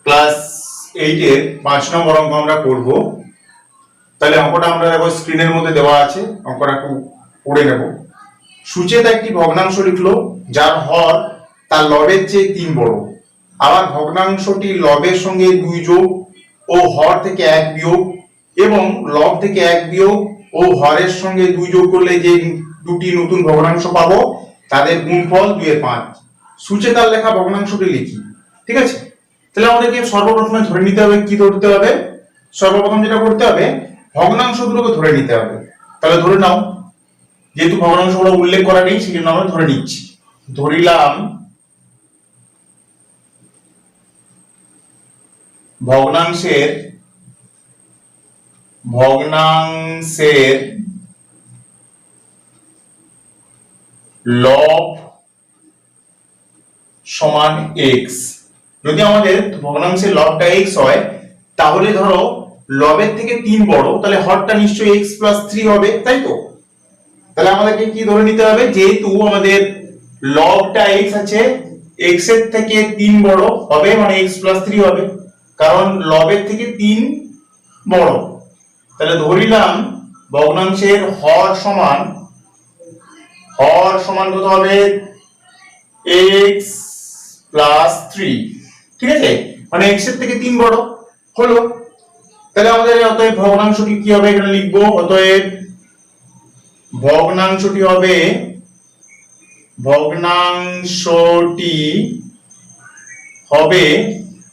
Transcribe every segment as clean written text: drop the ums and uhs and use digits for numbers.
Class 8 এর 5 নম্বর অঙ্ক আমরা করব। তাহলে অঙ্কটা আমরা দেখো স্ক্রিনের মধ্যে দেওয়া আছে, অঙ্কটা একটু পড়ে নেব। সুচেতা একটি ভগ্নাংশ লিখলো যার হর তার লবের চেয়ে 3 বড়। আবার ভগ্নাংশটি লবের সঙ্গে 2 যোগ ও হর থেকে 1 বিয়োগ এবং লব থেকে 1 বিয়োগ ও হরের সঙ্গে 2 যোগ করলে যে দুটি নতুন ভগ্নাংশ পাবো তাদের গুণফল 2/5। সুচেতার লেখা ভগ্নাংশটি লিখি। ঠিক আছে, তাহলে আমাদেরকে সর্বপ্রথমে ধরে নিতে হবে, কি ধরতে হবে? সর্বপ্রথম যেটা করতে হবে, ভগ্নাংশগুলোকে ধরে নিতে হবে। তাহলে ধরে নাও, যেহেতু ভগ্নাংশগুলো উল্লেখ করা নেই সেই জন্য আমরা ধরে নিচ্ছি। ধরিলাম ভগ্নাংশের লব সমান x। যদি আমাদের ভগ্নাংশের লবটা x হয় তাহলে ধরো লবের থেকে 3 বড়, তাহলে হরটা নিশ্চয়ই x + 3 হবে, তাই তো? তাহলে আমাদেরকে কি ধরে নিতে হবে, যেহেতু আমাদের লবটা x আছে, x এর থেকে 3 বড় হবে মানে x + 3 হবে, কারণ লবের থেকে 3 বড়। তাহলে ধরিলাম ভগ্নাংশের হর সমান কত হবে? x + 3। ঠিক আছে, মানে x এর থেকে 3 বড় হলো। তাহলে আমাদের অতএব ভগ্নাংশটি কি হবে এখানে লিখবো। অতএব ভগ্নাংশটি হবে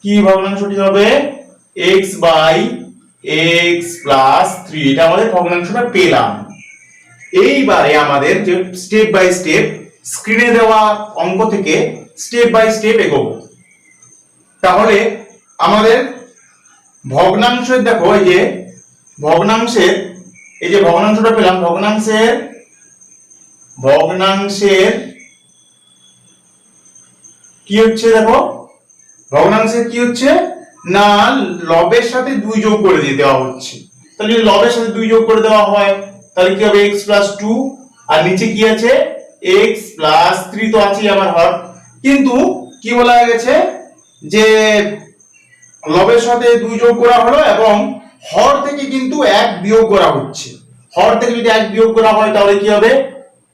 কি? ভগ্নাংশটি হবে x/x + 3। এটা আমাদের ভগ্নাংশটা পেলাম। এইবারে আমাদের যে স্টেপ বাই স্টেপ স্ক্রিনে দেওয়া অঙ্ক থেকে স্টেপ বাই স্টেপ এগোবো। তাহলে আমাদের ভগ্নাংশের দেখো, এই যে ভগ্নাংশটা পেলাম, ভগ্নাংশের কি হচ্ছে? দেখো ভগ্নাংশের কি হচ্ছে না, লবের সাথে 2 যোগ করে দিয়ে দেওয়া হচ্ছে। তাহলে যদি লবের সাথে 2 যোগ করে দেওয়া হয় তাহলে কি হবে? x + 2 আর নিচে কি আছে? x + 3 তো আছেই আমার হর। কিন্তু কি বলা গেছে যে লবের সাথে 2 যোগ করা হলো এবং হর থেকে কিন্তু 1 বিয়োগ করা হচ্ছে। হর থেকে যদি 1 বিয়োগ করা হয় তাহলে কি হবে?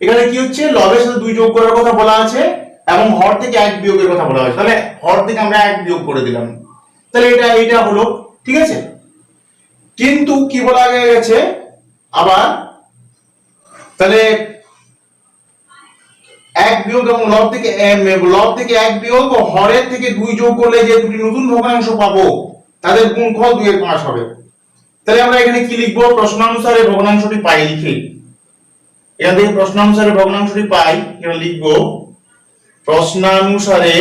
এখানে কি হচ্ছে, লবের সাথে 2 যোগ করার কথা বলা আছে এবং হর থেকে 1 বিয়োগের কথা বলা হয়েছে। তাহলে হর থেকে আমরা 1 বিয়োগ করে দিলাম, তাহলে এটা হলো। ঠিক আছে, কিন্তু কি বলা গেছে আবার, তাহলে 1 বিয়োগ এবং লব থেকে 1 বিয়োগ ও হরের থেকে 2 যোগ করলে যে দুটি নতুন ভগ্নাংশ পাবো তাদের গুণফল 2/5 হবে। তাহলে আমরা এখানে কি লিখবো? প্রশ্নানুসারে ভগ্নাংশটি পাই লিখে, এখান থেকে প্রশ্নানুসারে ভগ্নাংশটি পাই এখানে লিখবো। প্রশ্নানুসারে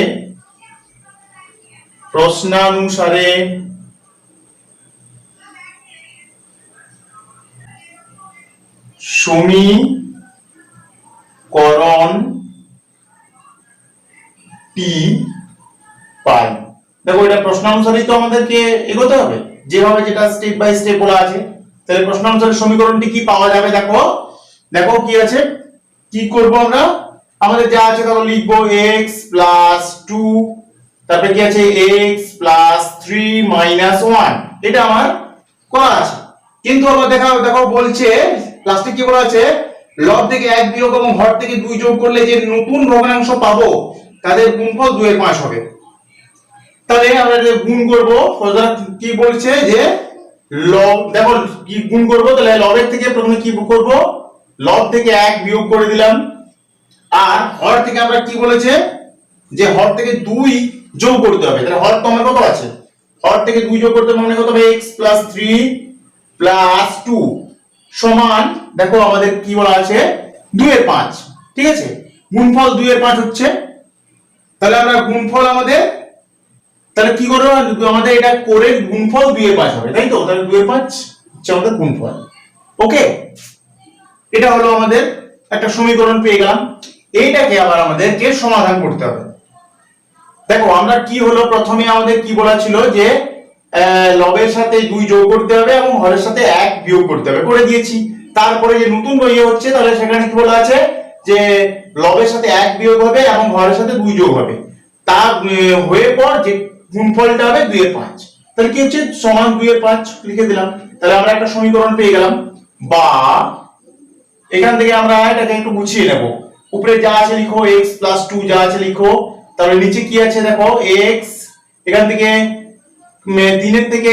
সমীকরণটি পাই। দেখো এটা প্রশ্নানুসারেই তো আমাদেরকে এগোতে হবে, যেভাবে যেটা স্টেপ বাই স্টেপ বলা আছে। তাহলে প্রশ্নানুসারে সমীকরণটি কি পাওয়া যাবে? দেখো কি আছে, কি করব আমরা? আমাদের যা আছে তখন লিখবো x + 2, তারপরে কি আছে x + 3 - 1। এটা আমার করা আছে। কিন্তু আবার দেখো বলছে লাস্টে কি বলা আছে, লব থেকে 1 বিয়োগ এবং হর থেকে 2 যোগ করলে যে নতুন ভগ্নাংশ পাবো তাদের গুণফল 2/5 হবে। তাহলে আমরা যে গুণ করব, কি বলছে যে লব, দেখো কি গুণ করব, তাহলে লবের থেকে প্রথমে কি করব, লব থেকে 1 বিয়োগ করে দিলাম। আর হর থেকে আমরা কি বলেছে যে হর থেকে 2 যোগ করতে হবে। তাহলে হর তো আমার কত আছে, হর থেকে 2 যোগ করতে মানে কত হবে? x + 3 + 2 সমান, দেখো আমাদের কি বলা আছে 2/5। ঠিক আছে, গুণফল 2/5 হচ্ছে। তাহলে আমরা গুণফল তাহলে কি করব, আমাদের এটা করে গুণফল 2/5 হবে, তাই তো? তাহলে 2/5 হচ্ছে আমাদের গুণফল। ওকে, এটা হলো আমাদের একটা সমীকরণ পেয়ে গেলাম। এইটাকে আবার আমাদেরকে সমাধান করতে হবে। দেখো আমরা কি হলো, প্রথমে আমাদের কি বলা ছিল যে লবের সাথে 2 যোগ করতে হবে এবং হরের সাথে 1 বিয়োগ করতে হবে, করে দিয়েছি। তারপরে যে নতুন বইয়ে হচ্ছে তাহলে সেখানে কি বলা আছে যে লবের সাথে 1 বিয়োগ হবে এবং হরের সাথে 2 যোগ হবে। তার হয়ে পর গুণফলটা হবে 2 এর 5। তাহলে কি হচ্ছে সমান 2 এর 5 লিখে দিলাম। তাহলে আমরা একটা সমীকরণ পেয়ে গেলাম। বা এখান থেকে আমরা এটাকে একটু গুছিয়ে নেব। উপরে যা আছে লিখো x + 2 যা আছে লিখো। তাহলে নিচে কি আছে দেখো x, এখান থেকে 3 এর থেকে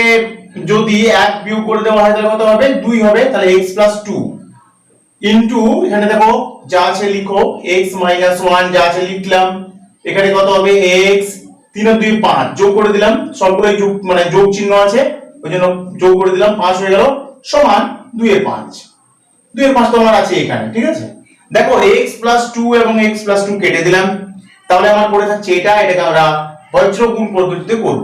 যদি 1 বিয়োগ করে দেওয়া হয় তাহলে কত হবে 2 হবে। তাহলে x + 2 ইনটু এখানে দেখো যা আছে লিখো x - 1 যা আছে লিখলাম। এখানে কত হবে x 3 আর 2 5 যোগ করে দিলাম, সবগুলোই যোগ মানে যোগ চিহ্ন আছে ওইজন্য যোগ করে দিলাম, 5 হয়ে গেল সমান 2 এর 5। 2 এর 5 তো আমার আছে এখানে, ঠিক আছে। দেখো x + 2 এবং x + 2 কেটে দিলাম। তাহলে আমার পড়ে থাকছে এটাকে আমরা বজ্রগুণ পদ্ধতিতে করব।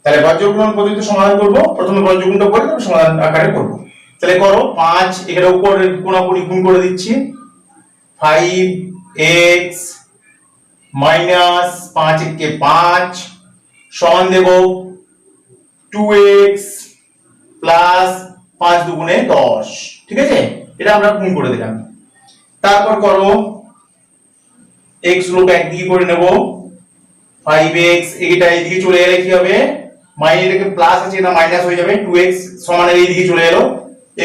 তাহলে বজ্রগুণ পদ্ধতিতে সমাধান করব। প্রথমে বজ্রগুণটা করে তারপর সমাধান আকারে করব। তাহলে করো 5 এখানে উপরে কোণাকুণি গুণ করে দিচ্ছি। 5x - 5 কে 5 সমান দেব 2x প্লাস 5 দুগুণে 10, ঠিক আছে। এটা আমরা গুণ করে দিলাম। তারপর করো x গুলোকে একদিকে করে নেব। 5x এটা এইদিকে চলে এলে কি হবে এটাকে প্লাস আছে না মাইনাস হয়ে যাবে। 2x সমান এইদিকে চলে এলো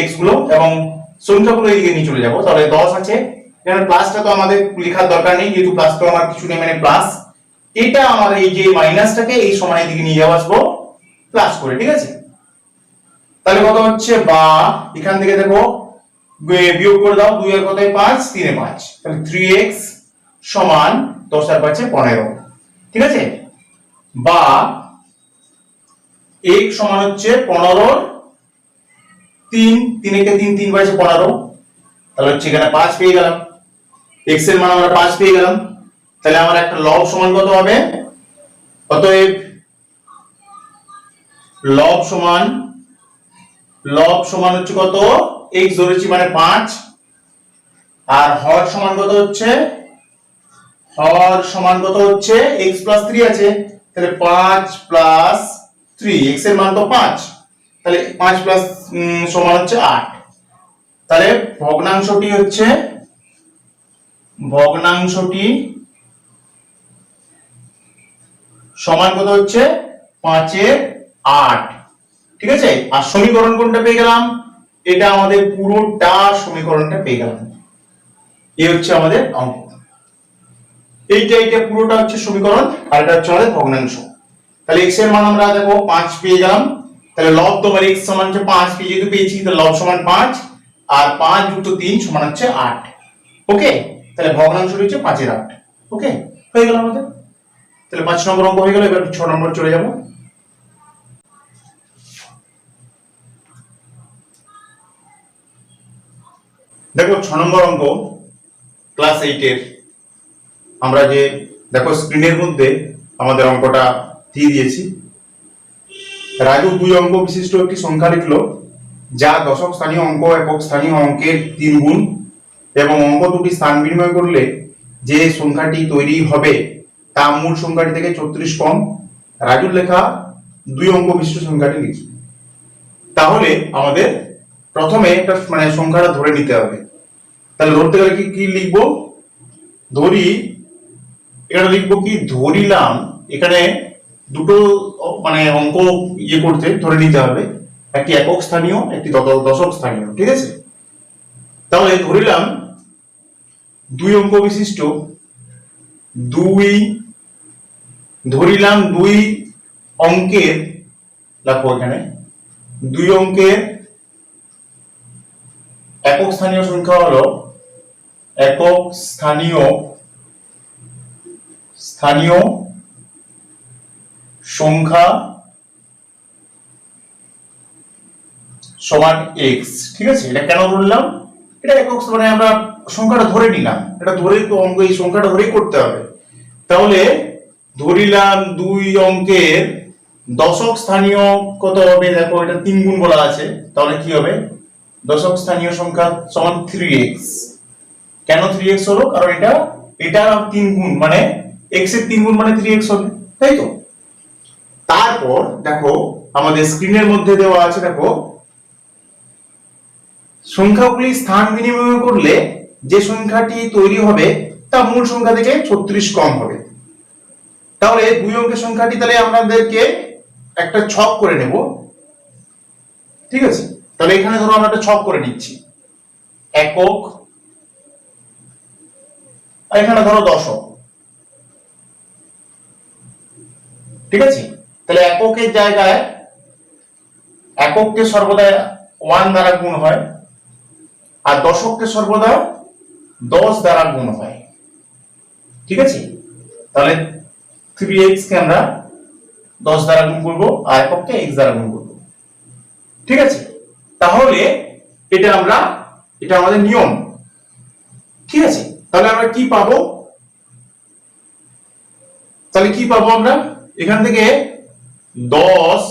x গুলো এবং সংখ্যাগুলো এইদিকে নিয়ে চলে যাব। তাহলে 10 আছে। এখানে প্লাসটা তো আমাদের লেখার দরকার নেই যেহেতু প্লাস তো আমার কিছু নেই, মানে প্লাস এটা আমার এই যে মাইনাসটাকে এই সমান এইদিকে নিয়ে যাওয়া আসবো প্লাস করে, ঠিক আছে। তাহলে কত হচ্ছে বা এখান থেকে দেখো বিয়োগ করে দাও 2 এর কত 5 3 এ 5 তাহলে 3x সমান 10 আর 5 এ 15, ঠিক আছে। বা x সমান হচ্ছে 15 3 3 একে 3 3 5 15, তাহলে হচ্ছে এখানে 5 পেয়ে গেলাম। x এর মান আমরা 5 পেয়ে গেলাম। তাহলে আমার একটা লব সমান কত হবে, অতএব লব সমান হচ্ছে কত x ধরেছি মানে 5 আর হর সমান কত হচ্ছে x + 3 আছে। তাহলে 5 + 3 x এর মান তো 5, তাহলে 5 প্লাস সমান হচ্ছে 8। তাহলে ভগ্নাংশটি সমান কত হচ্ছে 5 এর 8, ঠিক আছে। আর সমীকরণ কোনটা পেয়ে গেলাম, এটা আমাদের পুরোটা সমীকরণটা পেয়ে গেলাম। এই হচ্ছে আমাদের অঙ্ক। এইটা পুরোটা হচ্ছে সমীকরণ আর এটা হচ্ছে আমাদের ভগ্নাংশ। তাহলে x এর মান আমরা দেখো 5 পেয়ে গেলাম। তাহলে লব তোমার x সমান হচ্ছে 5 কে যেহেতু পেয়েছি তাহলে লব সমান 5 আর 5 + 3 সমান হচ্ছে 8, ওকে। তাহলে ভগ্নাংশটি হচ্ছে 5 এর 8, ওকে হয়ে গেল আমাদের। তাহলে 5 নম্বর অঙ্ক হয়ে গেল। এবার 6 নম্বর চলে যাব। দেখো 6 নম্বর অঙ্ক ক্লাস 8 এর। আমরা যে দেখো স্ক্রিনের মধ্যে আমাদের অঙ্কটা দিয়ে দিয়েছি। রাজু 2 অঙ্ক বিশিষ্ট একটি সংখ্যা লিখলো যা দশক স্থানীয় অঙ্ক একক স্থানীয় অঙ্কের 3 গুণ এবং অঙ্ক দুটি স্থান বিনিময় করলে যে সংখ্যাটি তৈরি হবে তা মূল সংখ্যাটি থেকে 34 কম। রাজুর লেখা 2 অঙ্ক বিশিষ্ট সংখ্যাটি লিখি। তাহলে আমাদের প্রথমে একটা মানে সংখ্যাটা ধরে নিতে হবে। তাহলে ধরতে গেলে কি লিখবো, এখানে লিখবো কি ধরিলাম। এখানে দুটো মানে অঙ্ক করতে ধরে নিতে হবে, একটি একক স্থানীয় একটি দশক স্থানীয়, ঠিক আছে। তাহলে ধরিলাম 2 অঙ্ক বিশিষ্ট 2 অঙ্কের দেখো এখানে 2 অঙ্কের একক স্থানীয় সংখ্যা হলো একক স্থানীয় সংখ্যা সমান x, ঠিক আছে। এটা কেন ধরলাম, এটা একক মানে আমরা সংখ্যাটা ধরে নিলাম, এটা ধরে তো অঙ্ক এই সংখ্যাটা ধরেই করতে হবে। তাহলে ধরিলাম 2 অঙ্কের দশক স্থানীয় কত হবে, দেখো এটা 3 গুণ বলা আছে। তাহলে কি হবে দশক স্থানীয় সংখ্যা সমান 3x। কেন 3x হলো, কারণ এটা 3 গুণ মানে x এর 3 গুণ মানে 3x হবে, তাই তো। তারপর দেখো আমাদের স্ক্রিনের মধ্যে দেওয়া আছে, দেখো সংখ্যাগুলি স্থান বিনিময় করলে যে সংখ্যাটি তৈরি হবে তা মূল সংখ্যা থেকে 36 কম হবে। তাহলে 2 অঙ্কের সংখ্যাটি তাহলে আমাদেরকে একটা ছক করে নেব, ঠিক আছে? তাহলে এখানে ধরো আমরা একটা ছক করে নিচ্ছি, একক, আর এখানে ধরো দশক, ঠিক আছে? তাহলে এককের জায়গায় একককে সর্বদা 1 দ্বারা গুণ হয়, আর দশককে সর্বদা 10 দ্বারা গুণ হয়, ঠিক আছে? তাহলে 3x কে আমরা 10 দ্বারা গুণ করব, আর একককে x দ্বারা গুণ করব, ঠিক আছে? তাহলে এটা আমাদের নিয়ম, ঠিক আছে? তাহলে আমরা কি পাবো? তাহলে কি পাবো আমরা এখান থেকে? 10,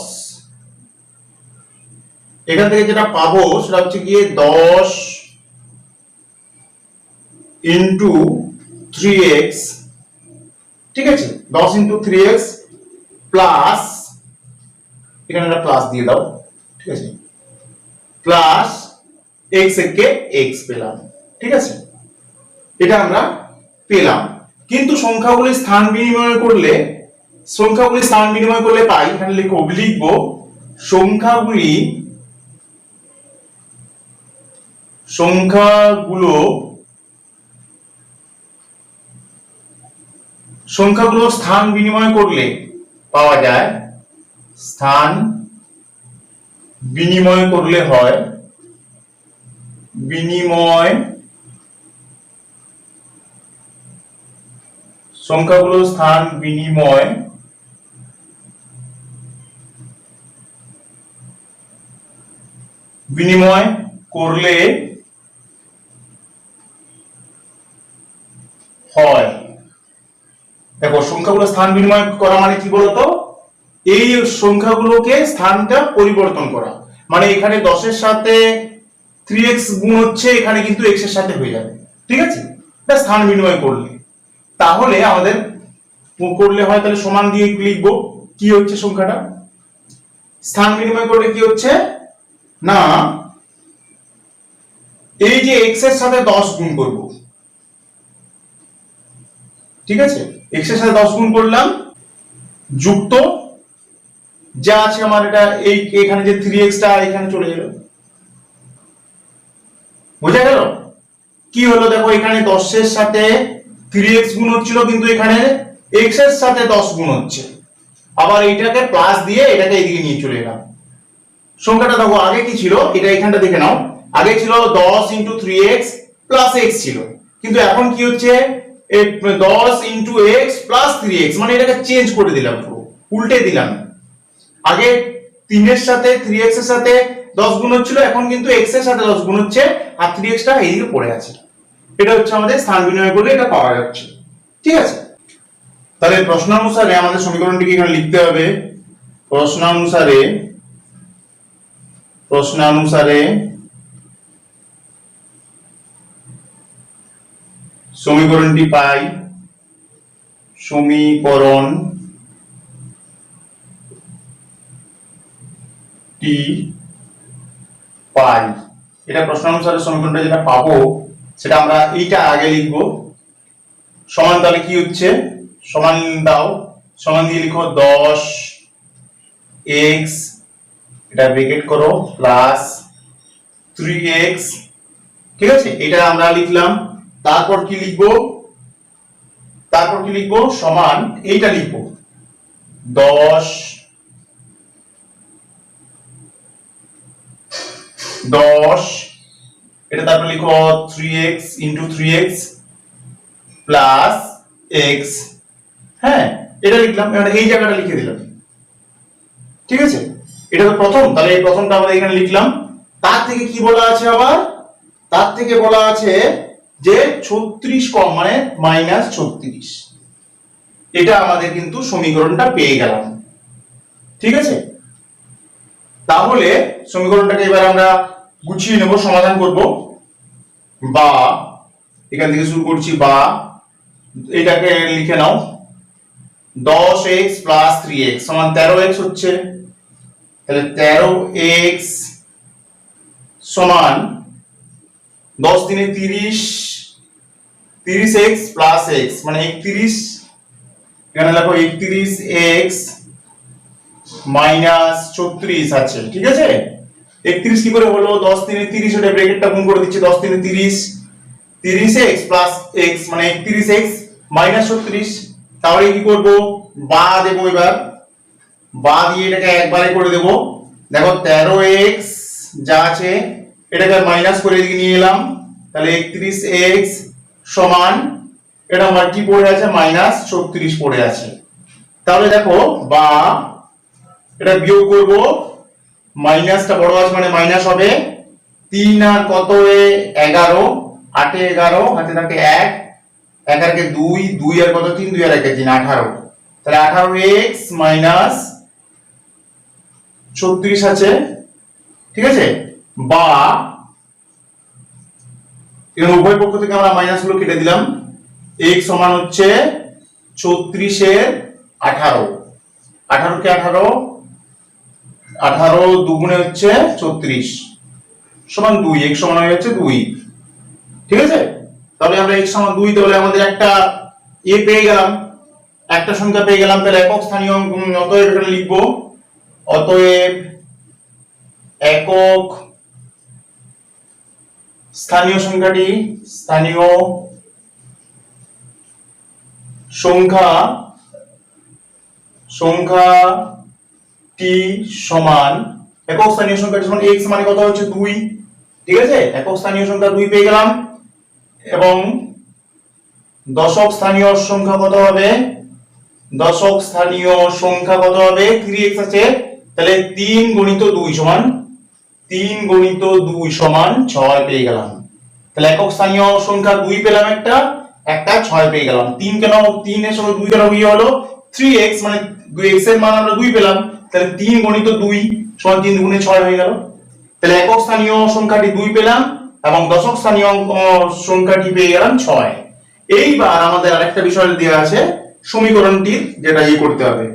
এখান থেকে যেটা পাবো সেটা হচ্ছে গিয়ে 10 ইন্টু 3x, ঠিক আছে? 10 ইন্টু 3x প্লাস, এখানে একটা প্লাস দিয়ে দাও, ঠিক আছে? প্লাস x কে x পেলাম, ঠিক আছে? এটা আমরা পেলাম। কিন্তু সংখ্যাগুলি স্থান বিনিময় করলে পাই, এখানে লিখবো সংখ্যাগুলো স্থান বিনিময় করলে পাওয়া যায়, স্থান বিনিময় করলে হয় সংখ্যাগুলো স্থান বিনিময় করলে হয়। দেখো সংখ্যাগুলো স্থান বিনিময় করা মানে কি বলতো? এই সংখ্যাগুলোকে স্থানটা পরিবর্তন করা, মানে এখানে 10 এর সাথে 3x গুণ হচ্ছে, এখানে কিন্তু x এর সাথে হয়ে যাবে, ঠিক আছে? এটা স্থান বিনিময় করলে। তাহলে আমাদের করলে হয়, তাহলে সমান দিয়ে লিখবো কি হচ্ছে সংখ্যাটা। স্থান বিনিময় করলে কি হচ্ছে না, এই যে x এর সাথে 10 গুণ করব, ঠিক আছে? x এর সাথে 10 গুণ করলাম, যুক্ত যা আছে আমার, এটা এই এখানে যে 3x টা এখানে চলে গেল, বুঝা গেল? কি হলো দেখো, এখানে 10 এর সাথে 3x গুণ হচ্ছিল, কিন্তু এখানে x এর সাথে 10 গুণ হচ্ছে। আবার এইটাকে প্লাস দিয়ে এটাকে এইদিকে নিয়ে চলে এলাম। সংখ্যাটা দেখো আগে কি ছিল, এটা এখানটা দেখে নাও, আগে ছিল 10 ইনটু 3x প্লাস x ছিল, কিন্তু এখন কি হচ্ছে 10 ইনটু x প্লাস 3x, মানে এটাকে চেঞ্জ করে দিলাম, পুরো উল্টে দিলাম। আগে 3 এর সাথে 3x এর সাথে 10 গুণ হচ্ছিল, এখন কিন্তু x এর সাথে 10 গুণ হচ্ছে, আর 3x টা এইদিকে পড়ে আছে। এটা হচ্ছে আমাদের স্থান বিনিময় করলে এটা পাওয়া যাচ্ছে, ঠিক আছে? তাহলে প্রশ্নানুসারে আমাদের সমীকরণটিকে এখানে লিখতে হবে, প্রশ্নানুসারে সমীকরণটি পাই, এটা প্রশ্নানুসারে সমীকরণটা যেটা পাবো সেটা আমরা এইটা আগে লিখবো, সমান, তাহলে কি হচ্ছে সমান দাও, সমান দিয়ে লিখো 10x, এটা ব্র্যাকেট করো, প্লাস 3x, ঠিক আছে? এটা আমরা লিখলাম। তারপর কি লিখবো? সমান এইটা লিখবো 10 এটা, তারপর লিখো 3x into 3x plus x, হ্যাঁ এটা লিখলাম। এবার এই জায়গাটা লিখে দিলাম, ঠিক আছে? এটা তো প্রথম, তাহলে এই প্রথমটা আমরা এখানে লিখলাম। তার থেকে কি বলা আছে আবার? তার থেকে বলা আছে যে 36 কম, মানে -36। এটা আমাদের কিন্তু সমীকরণটা পেয়ে গেলাম, ঠিক আছে? তাহলে সমীকরণটাকে এবার আমরা গুছিয়ে নেব, সমাধান করব। বা এখান থেকে শুরু করছি, বা এটাকে লিখে নাও 10x প্লাস 3x সমান 13x হচ্ছে, তাহলে 13x সমান 10 দিনে 30, 30x প্লাস x মানে 31, এখানে দেখো 31x মাইনাস 34 আছে, ঠিক আছে। 31 কি করে হলো, 10 3 30, ওটা ব্র্যাকেটটা গুণ করে দিচ্ছি, 10 3 30, 30x প্লাস x মানে 31x মাইনাস 36। তাহলে কি করব, বা দেব, এবার বা দিয়ে এটাকে একবারে করে দেব। দেখো 13x যা আছে এটাকে মাইনাস করে এদিকে নিয়ে এলাম, তাহলে 31x সমান এটা আমার কি পড়ে আছে, মাইনাস 36 পড়ে আছে। তাহলে দেখো বা এটা বিয়োগ করব, মাইনাসটা বড় আছে মানে মাইনাস হবে, 3 আর কত এ 11, 8 এ 11, হাতে থাকে 1, 1 আর কে 2, 2 আর কত 3, 2 আর 1 3, 18। তাহলে 18x মাইনাস 36 আছে, ঠিক আছে। বা এখানে উভয় পক্ষ থেকে আমরা মাইনাস গুলো কেটে দিলাম, x সমান হচ্ছে 36 এর 18, 18 কে 18, 18 দুগুণে হচ্ছে 36 সমান 2, x সমান হয়ে যাচ্ছে 2, ঠিক আছে। তাহলে আমরা x সমান 2, তাহলে আমাদের একটা এ পেয়ে গেলাম, একটা সংখ্যা পেয়ে গেলাম। তাহলে একক স্থানীয় অতএব এখানে লিখবো, অতএব একক স্থানীয় সংখ্যাটি, স্থানীয় সংখ্যাটি সমান, একক স্থানীয় সংখ্যাটি সমান x মানে কত হচ্ছে 2, ঠিক আছে। একক স্থানীয় সংখ্যা 2 পেয়ে গেলাম, এবং দশক স্থানীয় সংখ্যা কত হবে, দশক স্থানীয় সংখ্যা কত হবে, 3x আছে, তাহলে 3 গুণিত 2 সমান 3 গুণিত 2 সমান 6 পেয়ে গেলাম। তাহলে একক স্থানীয় সংখ্যা 2 পেলাম, একটা 6 পেয়ে গেলাম। 3 কেন, 3 এর সঙ্গে 2 কেন বিয়োগ হলো, 3x মানে 2x এর মান আমরা 2 পেলাম, তাহলে 3 গুণিত 2 সমান 3 দুগুণে 6 হয়ে গেল। তাহলে একক স্থানীয় সংখ্যাটি 2 পেলাম এবং দশক স্থানীয় সংখ্যাটি পেয়ে গেলাম 6। এইবার আমাদের আরেকটা বিষয় দেওয়া আছে, সমীকরণটির যেটা করতে হবে।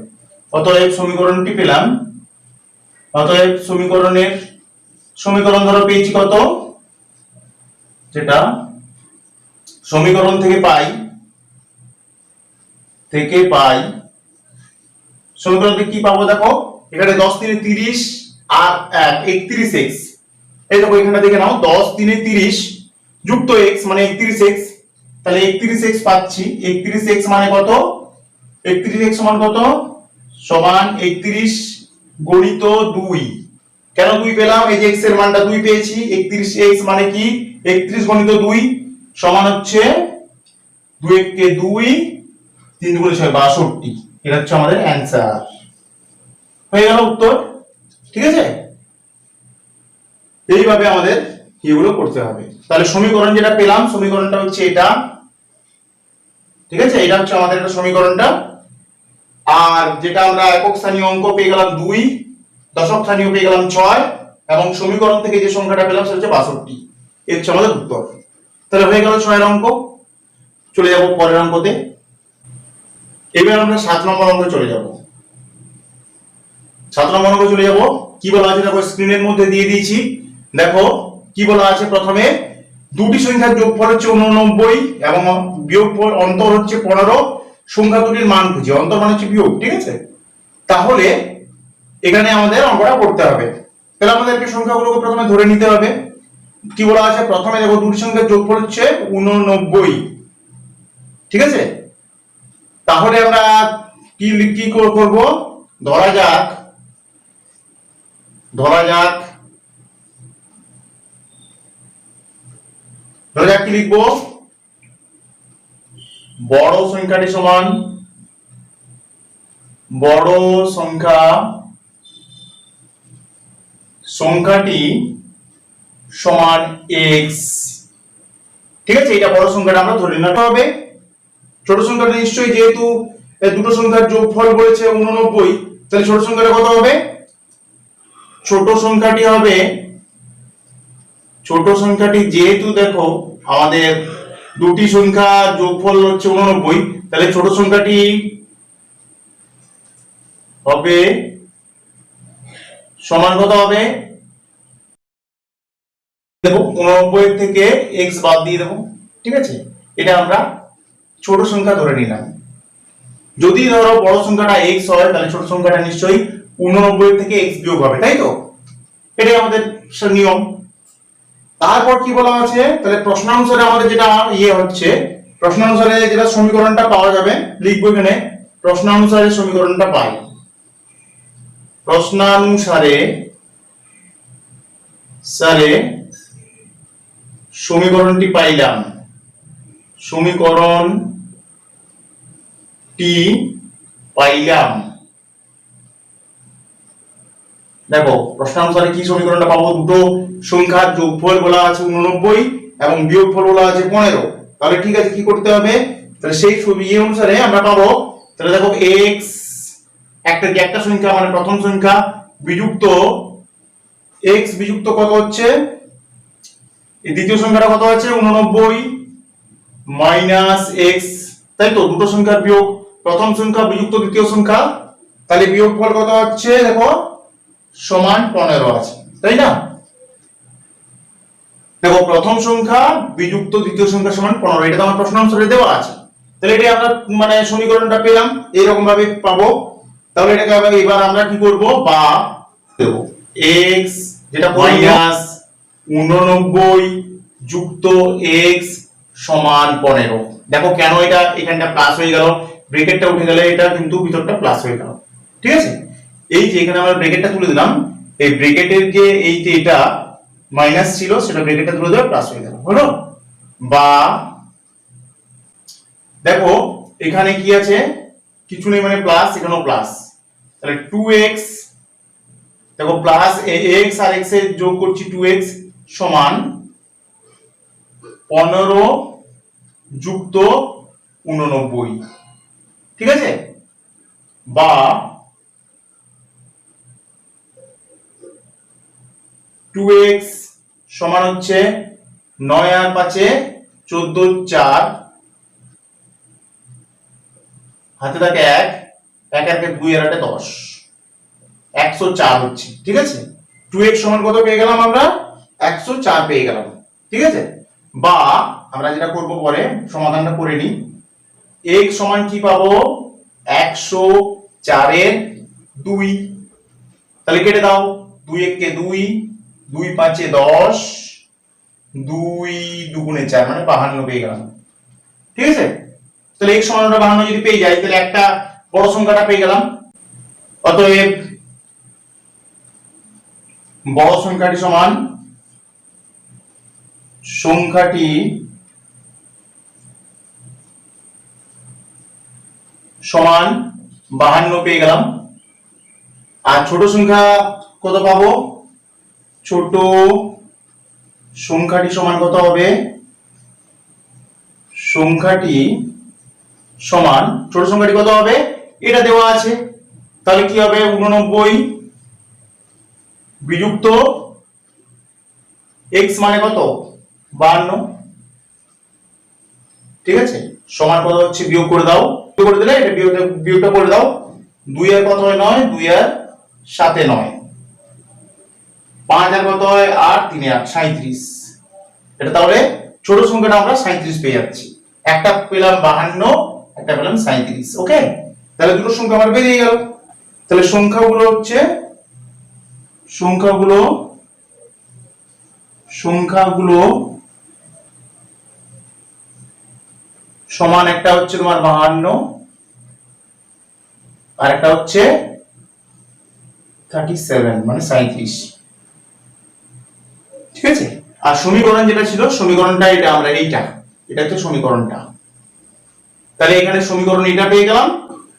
অতএব সমীকরণটি পেলাম, অতএব সমীকরণ ধরো পেয়েছি কত, যেটা সমীকরণ থেকে পাই সমীকরণ থেকে কি পাবো, দেখো এখানে 10 3 30 আর 31x, এই দেখো এখানে দেখে নাও, 10 3 30 যুক্ত x মানে 31x, তাহলে 31x পাচ্ছি। 31x মানে কত, 31x সমান কত, সমান 31 গণিত 2। কেন 2 পেলাম, এই যে x এর মানটা 2 পেয়েছি, 31x মানে কি 31 গণিত 2 সমান হচ্ছে 2 কে 2, 3 গুণে 6 62। এটা হচ্ছে আমাদের অ্যানসার, হয়ে গেল উত্তর, ঠিক আছে। এইভাবে আমাদের এগুলো করতে হবে। তাহলে সমীকরণ যেটা পেলাম, সমীকরণটা হচ্ছে এটা, ঠিক আছে। এটা হচ্ছে আমাদের একটা সমীকরণটা। আর যেটা আমরা একক স্থানীয় অঙ্ক পেয়ে গেলাম 2, দশক স্থানীয় পেয়ে গেলাম 6, এবং সমীকরণ থেকে যে সংখ্যাটা পেলাম সেটা হচ্ছে 62। এর হচ্ছে আমাদের উত্তর। তাহলে হয়ে গেল 6 এর অঙ্ক। চলে যাব পরের অঙ্কতে। এবার আমরা 7 নম্বর অঙ্কে চলে যাব। 7 নম্বর অঙ্কে চলে যাব, কি বলা আছে দেখো স্ক্রিনের মধ্যে দিয়ে দিয়েছি। দেখো কি বলা আছে, প্রথমে দুটি সংখ্যার যোগফল হচ্ছে 89 এবং বিয়োগফল অন্তর হচ্ছে 15, সংখ্যা দুটির মান খুঁজে, অন্তর মানে হচ্ছে বিয়োগ, ঠিক আছে। তাহলে এখানে আমাদের অঙ্কটা করতে হবে। তাহলে আমাদেরকে সংখ্যাগুলোকে প্রথমে ধরে নিতে হবে। কি বলা আছে, প্রথমে দেখো দুটি সংখ্যার যোগফল হচ্ছে 89, ঠিক আছে। তাহলে আমরা কি করব, ধরা যাক কি লিখবো, বড় সংখ্যাটি সমান, বড় সংখ্যাটি সমান x, ঠিক আছে। এটা বড় সংখ্যাটা আমরা ধরে নিতে হবে। ছোট সংখ্যাটা নিশ্চয়ই, যেহেতু দুটো সংখ্যার যোগফল বলেছে 89, তাহলে ছোট সংখ্যাটা কত হবে, ছোট সংখ্যাটি যেহেতু দেখো আমাদের দুটি সংখ্যা যোগফল হচ্ছে 89, তাহলে ছোট সংখ্যাটি হবে সমান কত হবে, দেখো 89 থেকে x বাদ দিয়ে দেবো, ঠিক আছে। এটা আমরা ছোট সংখ্যা ধরে নিলাম। যদি ধরো বড় সংখ্যাটা x হয় তাহলে ছোট সংখ্যাটা নিশ্চয়ই 89 থেকে x বিয়োগ হবে, তাই তো? এটাই আমাদের নিয়ম। তারপর কি বলা আছে, তাহলে প্রশ্নানুসারে আমাদের যেটা হচ্ছে, প্রশ্নানুসারে যেটা সমীকরণটা পাওয়া যাবে লিখবো এখানে, প্রশ্নানুসারে সমীকরণটা পাই, প্রশ্নানুসারে সমীকরণটি পাইলাম, সমীকরণটি পাইলাম। দেখো প্রশ্নানুসারে কি সমীকরণটা পাবো, দুটো সংখ্যার যোগফল বলা আছে 89 এবং বিয়োগফল বলা আছে 15। তাহলে ঠিক আছে, কি করতে হবে, তাহলে সেই অনুসারে আমরা পাবো, তাহলে দেখো x একটা সংখ্যা মানে প্রথম সংখ্যা বিযুক্ত x বিযুক্ত কত হচ্ছে, এই দ্বিতীয় সংখ্যাটা কত আছে 89 মাইনাস x, তাই তো? দুটো সংখ্যার বিয়োগ, প্রথম সংখ্যা বিযুক্ত দ্বিতীয় সংখ্যা, তাহলে বিয়োগফল কত হচ্ছে দেখো সমান 15 আছে, তাই না? দেখো প্রথম সংখ্যা বিযুক্ত দ্বিতীয় সংখ্যা সমান 15, এটা তো আমার প্রশ্ন অনুসারে দেওয়া আছে। তাহলে এটা আমরা মানে সমীকরণটা পেলাম, এইরকম ভাবে পাবো। তাহলে এটাকে এবার আমরা কি করব, বা দেব x যেটা মাইনাস 89 যুক্ত x সমান 15। দেখো কেন এটা এখানটা প্লাস হয়ে গেল, ব্র্যাকেটটা উঠে গেলে এটা কিন্তু ভিতরটা প্লাস হয়ে গেল, ঠিক আছে? এই যে এখানে আমরা ব্র্যাকেটটা তুলে দিলাম, এই ব্র্যাকেটের যে এই যে এটা মাইনাস ছিল সেটা ব্র্যাকেটটা তুলে দেওয়া প্লাস হয়ে গেল, হলো? বা দেখো এখানে কি আছে, কিছু নেই মানে প্লাস, এখানেও প্লাস, তাহলে 2x, দেখো প্লাস x আর x এর যোগ করছি 2x সমান 15 যুক্ত 89, ঠিক আছে? বা 2x সমান হচ্ছে 9 আর 5 14, 4 হাতে থাকে 1, 1 আর 2 আর 8 10, 104 হচ্ছে, ঠিক আছে? 2x সমান কত পেয়ে গেলাম আমরা, 104 পেয়ে গেলাম, ঠিক আছে? বা আমরা যেটা করব পরে সমাধানটা করে নিই, x সমান কি পাবো 104 এর 2, তাহলে কেটে দাও, 2 1 কে 2, 2 5 এ 10, 2 2 গুণে 4 মানে 52 পেয়ে গেলাম, ঠিক আছে? তাহলে x সমান 52 যদি পেয়ে যাই তাহলে একটা বড় সংখ্যাটা পেয়ে গেলাম। অতএব বড় সংখ্যাটি সমান, সংখ্যাটি সমান 52 পেয়ে গেলাম। আর ছোট সংখ্যা কত পাবো, ছোট সংখ্যাটি সমান কত হবে, সংখ্যাটি সমান, ছোট সংখ্যাটি কত হবে এটা দেওয়া আছে, তাহলে কি হবে 89 বিযুক্ত x মানে কত 52, ঠিক আছে? সমান কত হচ্ছে বিয়োগ করে দাও, বিয়োগ করে দিলে এটা বিয়োগটা করে দাও, 2 আর কত হয় 9, 2 আর 7 এ 9, 5 আর কত হয় 8, 3 8 37, এটা তাহলে ছোট সংখ্যাটা আমরা 37 পেয়ে যাচ্ছি, একটা পেলাম 52, একটা পেলাম 37, ওকে? তাহলে দুটো সংখ্যা আমার বেরিয়ে গেল। তাহলে সংখ্যাগুলো হচ্ছে সংখ্যাগুলো সমান, একটা হচ্ছে তোমার 52 আর একটা হচ্ছে 37 মানে 37, ঠিক আছে? আর সমীকরণ যেটা ছিল, সমীকরণটা এটা আমরা এটা হচ্ছে সমীকরণটা। তাহলে এখানে সমীকরণ এটা পেয়ে গেলাম,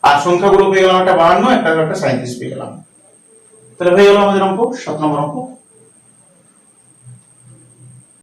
আর সংখ্যাগুলো পেয়ে গেলাম একটা 52, একটা 37 পেয়ে গেলাম। তাহলে হয়ে গেল আমাদের অঙ্ক, 7 নম্বর অঙ্ক।